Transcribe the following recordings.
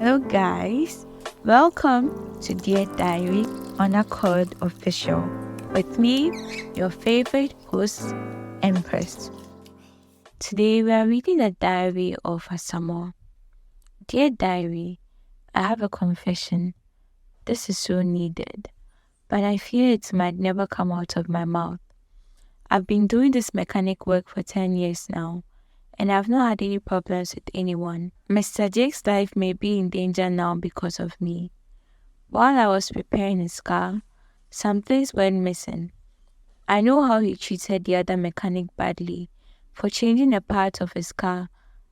Hello, guys. Welcome to Dear Diary on Accord Official. With me, your favorite host, Empress. Today, we are reading the diary of Asamo. Dear Diary, I have a confession. This is so needed, but I fear it might never come out of my mouth. I've been doing this mechanic work for 10 years now, and I've not had any problems with anyone. Mr. Jake's life may be in danger now because of me. While I was preparing his car, some things went missing. I know how he treated the other mechanic badly for changing a part of his car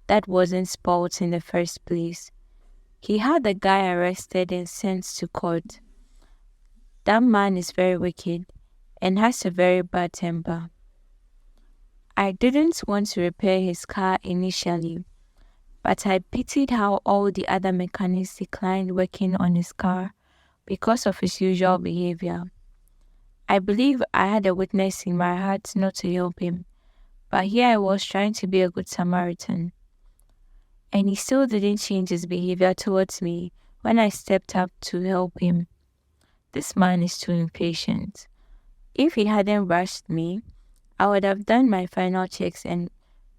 that wasn't spoiled in the first place. He had the guy arrested and sent to court. That man is very wicked and has a very bad temper. I didn't want to repair his car initially, but I pitied how all the other mechanics declined working on his car because of his usual behavior. I believe I had a witness in my heart not to help him, but here I was trying to be a good Samaritan. And he still didn't change his behavior towards me when I stepped up to help him. This man is too impatient. If he hadn't rushed me, I would have done my final checks and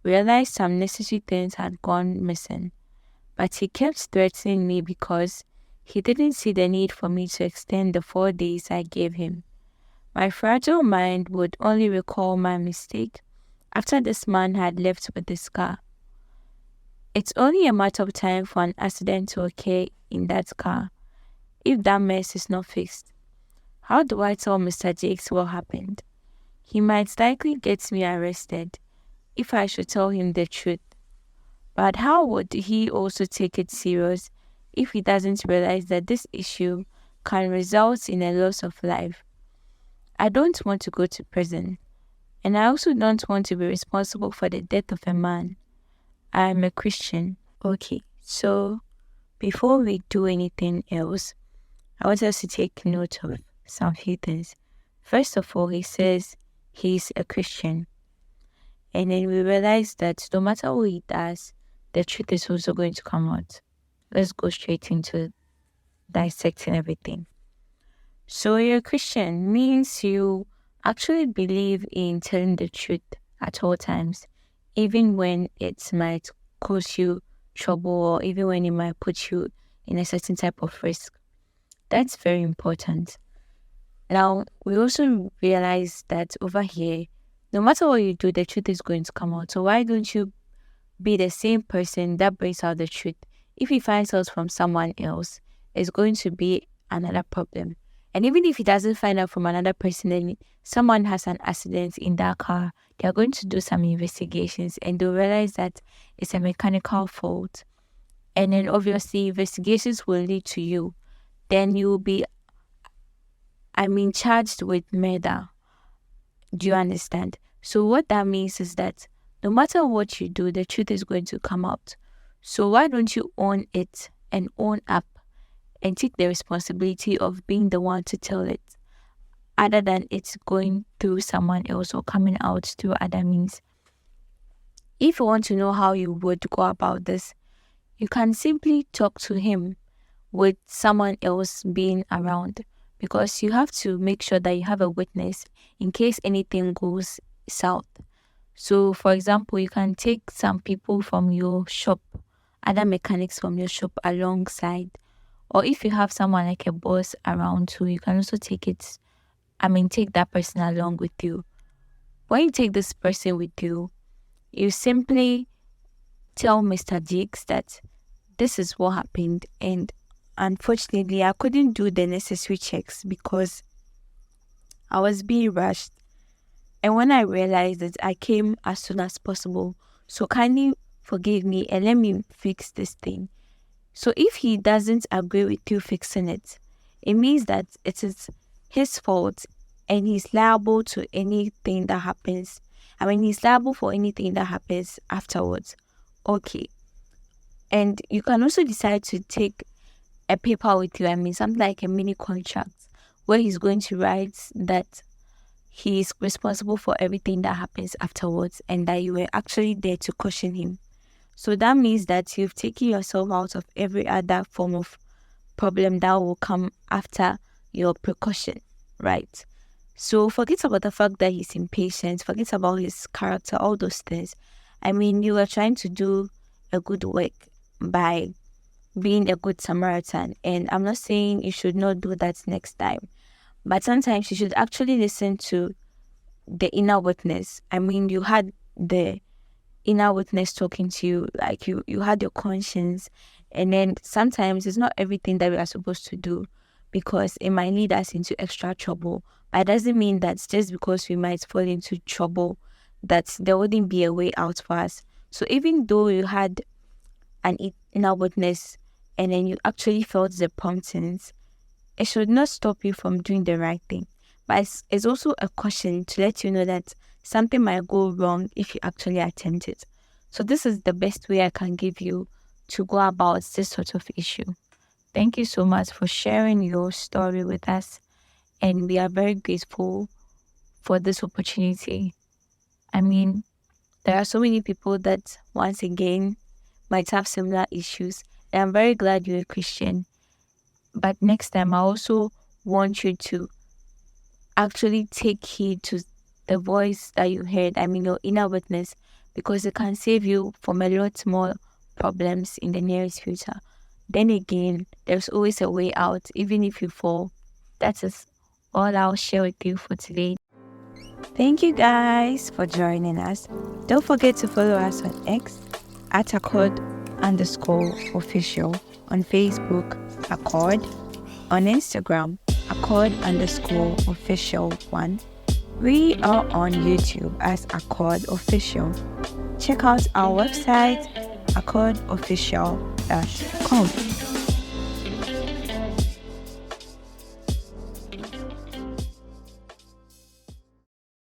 realized some necessary things had gone missing. But he kept threatening me because he didn't see the need for me to extend the 4 days I gave him. My fragile mind would only recall my mistake after this man had left with his car. It's only a matter of time for an accident to occur in that car if that mess is not fixed. How do I tell Mr. Jakes what happened? He might likely get me arrested if I should tell him the truth. But how would he also take it serious if he doesn't realize that this issue can result in a loss of life? I don't want to go to prison, and I also don't want to be responsible for the death of a man. I am a Christian. Okay, so before we do anything else, I want us to take note of some few things. First of all, he says he's a Christian. And then we realize that no matter what he does, the truth is also going to come out. Let's go straight into dissecting everything. So you're a Christian means you actually believe in telling the truth at all times, even when it might cause you trouble or even when it might put you in a certain type of risk. That's very important. Now, we also realize that over here, no matter what you do, the truth is going to come out. So why don't you be the same person that brings out the truth? If he finds out from someone else, it's going to be another problem. And even if he doesn't find out from another person, then someone has an accident in that car, they're going to do some investigations and they'll realize that it's a mechanical fault. And then obviously investigations will lead to you. Then you'll be charged with murder. Do you understand? So what that means is that no matter what you do, the truth is going to come out. So why don't you own it and own up and take the responsibility of being the one to tell it, other than it's going through someone else or coming out through other means. If you want to know how you would go about this, you can simply talk to him with someone else being around, because you have to make sure that you have a witness in case anything goes south. So, for example, you can take some people from your shop, other mechanics from your shop alongside. Or if you have someone like a boss around too, you can also take that person along with you. When you take this person with you, you simply tell Mr. Jakes that this is what happened, and unfortunately, I couldn't do the necessary checks because I was being rushed. And when I realized that, I came as soon as possible. So kindly forgive me and let me fix this thing. So if he doesn't agree with you fixing it, it means that it is his fault and he's liable to anything that happens. He's liable for anything that happens afterwards. Okay. And you can also decide to take a paper with you, something like a mini contract where he's going to write that he is responsible for everything that happens afterwards and that you were actually there to caution him. So that means that you've taken yourself out of every other form of problem that will come after your precaution, right? So forget about the fact that he's impatient, forget about his character, all those things. I mean, you are trying to do a good work by being a good Samaritan. And I'm not saying you should not do that next time, but sometimes you should actually listen to the inner witness. I mean, you had the inner witness talking to you, like you had your conscience. And then sometimes it's not everything that we are supposed to do because it might lead us into extra trouble. But it doesn't mean that just because we might fall into trouble that there wouldn't be a way out for us. So even though you had an inner witness and then you actually felt the promptings, it should not stop you from doing the right thing. But it's also a caution to let you know that something might go wrong if you actually attempt it. So this is the best way I can give you to go about this sort of issue. Thank you so much for sharing your story with us. And we are very grateful for this opportunity. I mean, there are so many people that, once again, might have similar issues. And I'm very glad you're a Christian. But next time, I also want you to actually take heed to the voice that you heard, I mean, your inner witness, because it can save you from a lot more problems in the nearest future. Then again, there's always a way out, even if you fall. That is all I'll share with you for today. Thank you guys for joining us. Don't forget to follow us on X at accord_official, on Facebook, Accord, on Instagram, accord_official1. We are on YouTube as Accord Official. Check out our website, accordofficial.com.